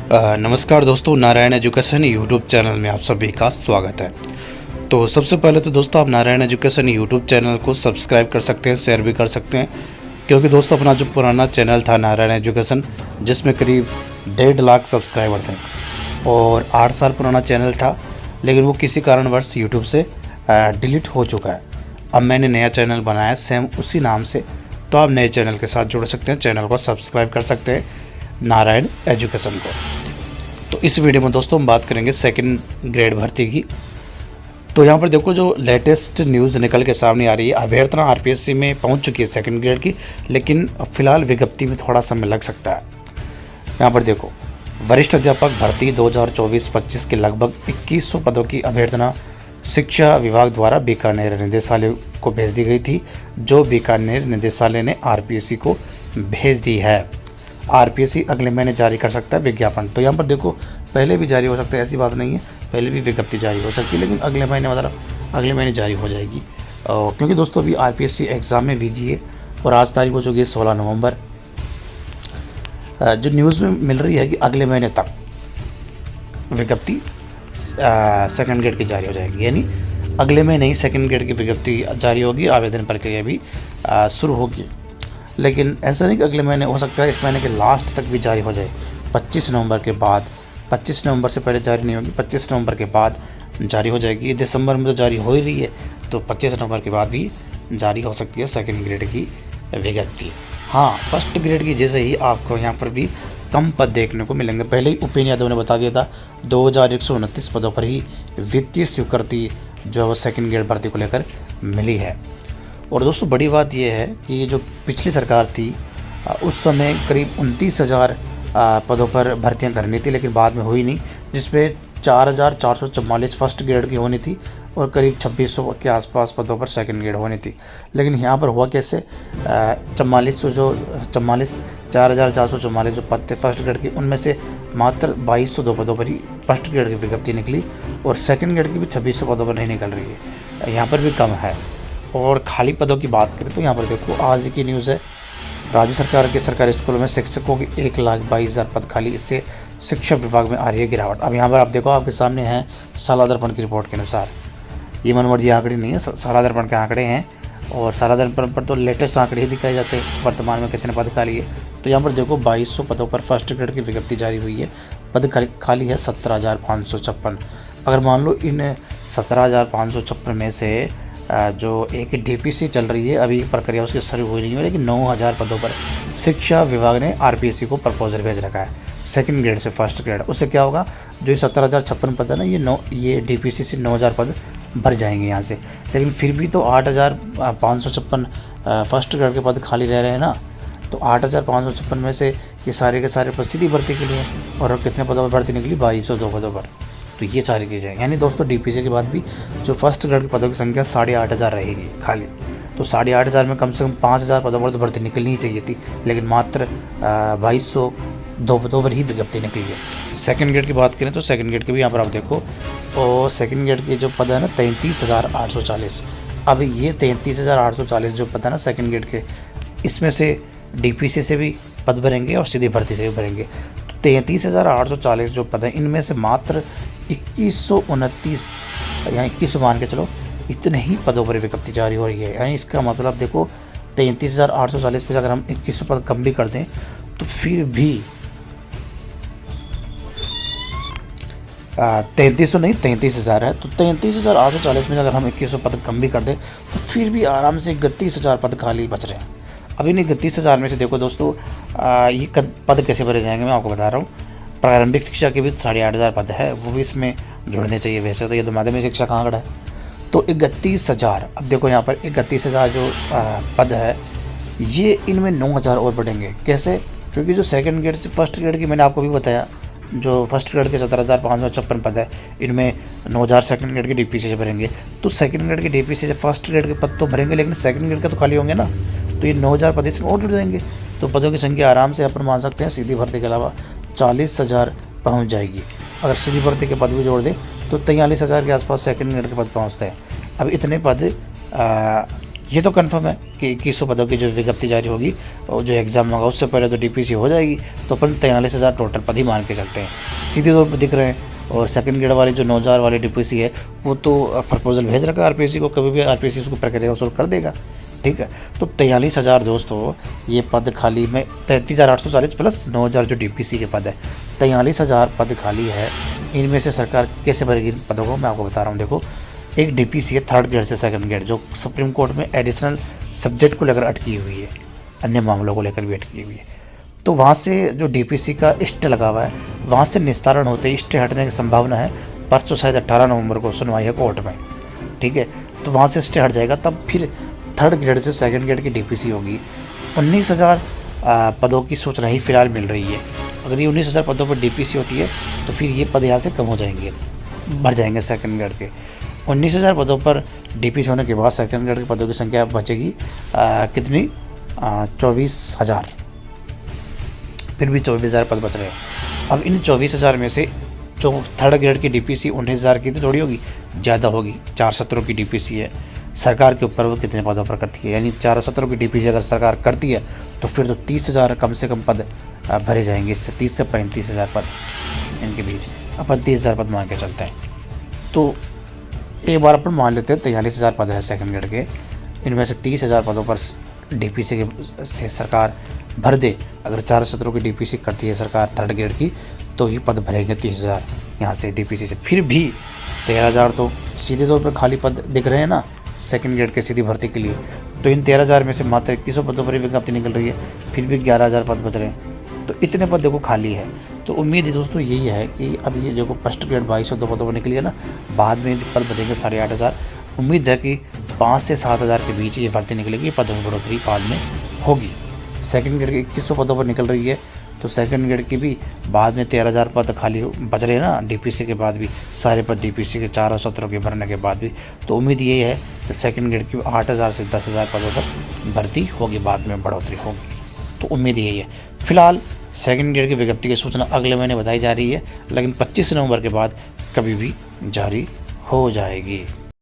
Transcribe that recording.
नमस्कार दोस्तों, Narayan education YouTube channel में आप सभी का स्वागत है। तो सबसे पहले तो दोस्तों आप नारायण एजुकेशन यूट्यूब चैनल को सब्सक्राइब कर सकते हैं, शेयर भी कर सकते हैं, क्योंकि दोस्तों अपना जो पुराना चैनल था नारायण एजुकेशन, जिसमें करीब 1.5 लाख सब्सक्राइबर थे और 8 साल पुराना चैनल था, लेकिन वो किसी कारणवश यूट्यूब से डिलीट हो चुका है। अब मैंने नया चैनल बनाया सेम उसी नाम से, तो आप नए चैनल के साथ जुड़ सकते हैं, चैनल को सब्सक्राइब कर सकते हैं नारायण एजुकेशन को। तो इस वीडियो में दोस्तों हम बात करेंगे सेकंड ग्रेड भर्ती की। तो यहाँ पर देखो जो लेटेस्ट न्यूज़ निकल के सामने आ रही है, अभ्यर्थना आरपीएससी में पहुँच चुकी है सेकंड ग्रेड की, लेकिन फिलहाल विज्ञप्ति में थोड़ा समय लग सकता है। यहाँ पर देखो वरिष्ठ अध्यापक भर्ती 2024-25 के लगभग 2100 पदों की अभ्यर्थना शिक्षा विभाग द्वारा बीकानेर निदेशालय को भेज दी गई थी, जो बीकानेर निदेशालय ने आरपीएससी को भेज दी है। आरपीएससी अगले महीने जारी कर सकता है विज्ञापन। तो यहाँ पर देखो पहले भी जारी हो सकता है, ऐसी बात नहीं है, पहले भी विज्ञप्ति जारी हो सकती है, लेकिन अगले महीने मतलब अगले महीने जारी हो जाएगी। क्योंकि दोस्तों अभी आरपीएससी एग्ज़ाम में बिजी है और आज तारीख हो चुकी है 16 नवंबर। जो न्यूज़ में मिल रही है कि अगले महीने तक विज्ञप्ति सेकंड ग्रेड की जारी हो जाएगी, यानी अगले महीने ही सेकंड ग्रेड की विज्ञप्ति जारी होगी, आवेदन प्रक्रिया भी शुरू होगी। लेकिन ऐसा नहीं कि अगले महीने, हो सकता है इस महीने के लास्ट तक भी जारी हो जाए, 25 नवंबर के बाद। 25 नवंबर से पहले जारी नहीं होगी, 25 नवंबर के बाद जारी हो जाएगी। दिसंबर में तो जारी हो ही रही है, तो 25 नवंबर के बाद भी जारी हो सकती है सेकंड ग्रेड की विज्ञप्ति। हाँ, फर्स्ट ग्रेड की जैसे ही आपको यहाँ पर भी कम पद देखने को मिलेंगे। पहले ही उपेन्द्र यादव ने बता दिया था 2129 पदों पर ही वित्तीय स्वीकृति जो है वो सेकंड ग्रेड भर्ती को लेकर मिली है। और दोस्तों बड़ी बात यह है कि ये जो पिछली सरकार थी उस समय करीब 29,000 पदों पर भर्तियां करनी थी, लेकिन बाद में हुई नहीं, जिसपे 4,444 फर्स्ट ग्रेड की होनी थी और करीब 2600 के आसपास पदों पर सेकंड ग्रेड होनी थी। लेकिन यहाँ पर हुआ कैसे, 4,444 जो पद थे फर्स्ट ग्रेड की, उनमें से मात्र 2202 पदों पर ही फर्स्ट ग्रेड की विज्ञप्ति निकली और सेकंड ग्रेड की भी 2600 पदों पर नहीं निकल रही है, यहाँ पर भी कम है। और खाली पदों की बात करें तो यहाँ पर देखो आज की न्यूज़ है, राज्य सरकार के सरकारी स्कूलों में शिक्षकों की 1,22,000 पद खाली, इससे शिक्षा विभाग में आ रही है गिरावट। अब यहाँ पर आप देखो आपके सामने है साला दर्पण की रिपोर्ट के अनुसार, ये मनमर्जी आंकड़े नहीं है, साला दर्पण के आंकड़े हैं और साला दर्पण पर तो लेटेस्ट आंकड़े ही दिखाए जाते हैं वर्तमान में कितने पद खाली है। तो यहाँ पर देखो 2200 पदों पर फर्स्ट ग्रेड की विज्ञप्ति जारी हुई है, पद खाली है 17,556। अगर मान लो इन 17,556 में से जो एक डीपीसी चल रही है, अभी प्रक्रिया उसकी शुरू हो रही है, लेकिन 9,000 पदों पर शिक्षा विभाग ने आरपीएससी को प्रपोजल भेज रखा है सेकंड ग्रेड से फर्स्ट ग्रेड। उससे क्या होगा, जो ये 17,056 पद है ना, ये डीपीसी से 9,000 पद भर जाएंगे यहाँ से। लेकिन फिर भी तो 8,556 फर्स्ट ग्रेड के पद खाली रह रहे हैं ना, तो 8,556 में से ये सारे के सारे पद सीधी भर्ती के लिए, और कितने पदों पर भर्ती निकली, 2202 पदों पर। तो ये सारी चीज़ें, यानी दोस्तों डीपीसी के बाद भी जो फर्स्ट ग्रेड के पदों की संख्या 8,500 रहेगी खाली। तो 8,500 में कम से कम 5,000 पदों पर तो भर्ती निकलनी ही चाहिए थी, लेकिन मात्र 2202 पदों पर ही विज्ञप्ति निकली है। सेकंड ग्रेड की बात करें तो सेकंड ग्रेड के भी यहाँ पर आप देखो, और सेकंड ग्रेड के जो पद है ना 33,840। अब ये 33,840 जो पद है ना सेकंड ग्रेड के, इसमें से डीपीसी से भी पद भरेंगे और सीधी भर्ती से भी भरेंगे। 33,840 जो पद हैं, इनमें से मात्र 2129 या 2100 मान के चलो, इतने ही पदों पर विज्ञप्ति जारी हो रही है। यानी इसका मतलब देखो 33,840 पे अगर हम 2100 पद कम भी कर दें तो फिर भी 3300 नहीं 33,000 है, तो 33,840 में अगर हम 2100 पद कम भी कर दें तो फिर भी आराम से 31,000 पद खाली बच रहे हैं। अभी नहीं 31,000 में से देखो दोस्तों ये पद कैसे भरे जाएंगे मैं आपको बता रहा हूँ। प्रारंभिक शिक्षा के भी 8,500 पद है, वो भी इसमें जुड़ने चाहिए। वैसे तो ये तो माध्यमिक शिक्षा का आंकड़ा है, तो 31,000। अब देखो यहाँ पर 31,000 जो पद है, ये इनमें 9,000 और बढ़ेंगे। कैसे? क्योंकि जो सेकंड ग्रेड से फर्स्ट ग्रेड की मैंने आपको भी बताया, जो फर्स्ट ग्रेड के 17,556 पद है, इनमें 9,000 सेकंड ग्रेड के डीपीसी से भरेंगे। तो सेकंड ग्रेड के डीपीसी से फर्स्ट ग्रेड के पद तो भरेंगे, लेकिन सेकंड ग्रेड के तो खाली होंगे ना, तो ये 9,000 पद इसमें और जुड़ जाएंगे। तो पदों की संख्या आराम से अपन मान सकते हैं सीधी भर्ती के अलावा 40,000 पहुँच जाएगी। अगर सीधी भर्ती के पद भी जोड़ दें तो 43,000 के आसपास सेकंड ग्रेड के पद पहुँचते हैं। अब इतने पद ये तो कन्फर्म है कि कि 2100 पदों की जो विज्ञप्ति जारी होगी और जो एग्ज़ाम होगा उससे पहले तो डीपीसी हो जाएगी, तो अपन 43,000 टोटल पद ही मान के चलते हैं, सीधे तौर पर दिख रहे हैं। और सेकंड ग्रेड वाली जो 9,000 वाली डीपीसी है वो तो प्रपोजल भेज रखा है आरपीएससी को, कभी भी आरपीएससी उसको प्रक्रिया वसूल कर देगा, ठीक है। तो 43,000 दोस्तों ये पद खाली में 33,840 प्लस 9,000 जो डीपीसी के पद है, 43,000 पद खाली है। इनमें से सरकार कैसे भरेगी इन पदों को, मैं आपको बता रहा हूँ। देखो, एक डीपीसी है 3rd ग्रेड से 2nd ग्रेड, जो सुप्रीम कोर्ट में एडिशनल सब्जेक्ट को लेकर अटकी हुई है, अन्य मामलों को लेकर भी अटकी हुई है। तो वहाँ से जो डीपीसी का स्टे लगा हुआ है, वहाँ से निस्तारण होते ही स्टे हटने की संभावना है। परसों शायद 18 नवंबर को सुनवाई है कोर्ट में, ठीक है। तो वहाँ से स्टे हट जाएगा, तब फिर 3rd ग्रेड से 2nd ग्रेड की डीपीसी होगी। 19,000 पदों की सूचना ही फिलहाल मिल रही है। अगर ये 19,000 पदों पर डीपीसी होती है तो फिर ये पद यहाँ से कम हो जाएंगे, बढ़ जाएंगे 2nd ग्रेड के। 19,000 पदों पर डीपीसी होने के बाद 2nd ग्रेड के पदों की संख्या बचेगी कितनी, 24,000। फिर भी 24,000 पद बच रहे हैं। अब इन 24,000 में से जो 3rd ग्रेड की डीपीसी 19,000 की तो थोड़ी होगी, ज़्यादा होगी। 4 सत्रों की डीपीसी है, सरकार के ऊपर वो कितने पदों पर करती है, यानी 4 सत्रों की डीपीसी अगर सरकार करती है तो फिर तो 30,000 कम से कम पद भरे जाएंगे। इससे 30 से 35,000 पद इनके बीच अपन 30,000 पद मान के चलते हैं। तो एक बार अपन मान लेते हैं 43,000 पद है 2nd ग्रेड के, इनमें से 30,000 पदों पर डीपीसी से सरकार भर दे। अगर 4 सत्रों की डीपीसी करती है सरकार 3rd ग्रेड की, तो ही पद भरेंगे 30,000 यहाँ से डीपीसी से। फिर भी 13,000 तो सीधे तौर पर खाली पद दिख रहे हैं ना 2nd ग्रेड के सीधी भर्ती के लिए। तो इन 13,000 में से मात्र 2100 पदों पर ही विज्ञप्ति निकल रही है, फिर भी 11,000 पद बच रहे हैं। तो इतने पद देखो खाली है। तो उम्मीद है दोस्तों यही है कि अब ये देखो 1st ग्रेड 2202 पदों पर निकली है ना, बाद में जो पद बचेंगे 8,500। उम्मीद है कि 5 से 7,000 के बीच ये भर्ती निकलेगी, पदों में बढ़ोतरी बाद में होगी। 2nd ग्रेड के 2100 पदों पर निकल रही है, तो 2nd ग्रेड की भी बाद में 13,000 पद खाली बच रहे हैं ना डीपीसी के बाद भी, सारे पद डीपीसी के 4 सत्रों के भरने के बाद भी। तो उम्मीद यही है कि 2nd ग्रेड की 8,000 से 10,000 पदों पर भर्ती होगी, बाद में बढ़ोतरी होगी। तो उम्मीद यही है। फिलहाल 2nd ग्रेड की विज्ञप्ति की सूचना अगले महीने बताई जा रही है, लेकिन 25 नवंबर के बाद कभी भी जारी हो जाएगी।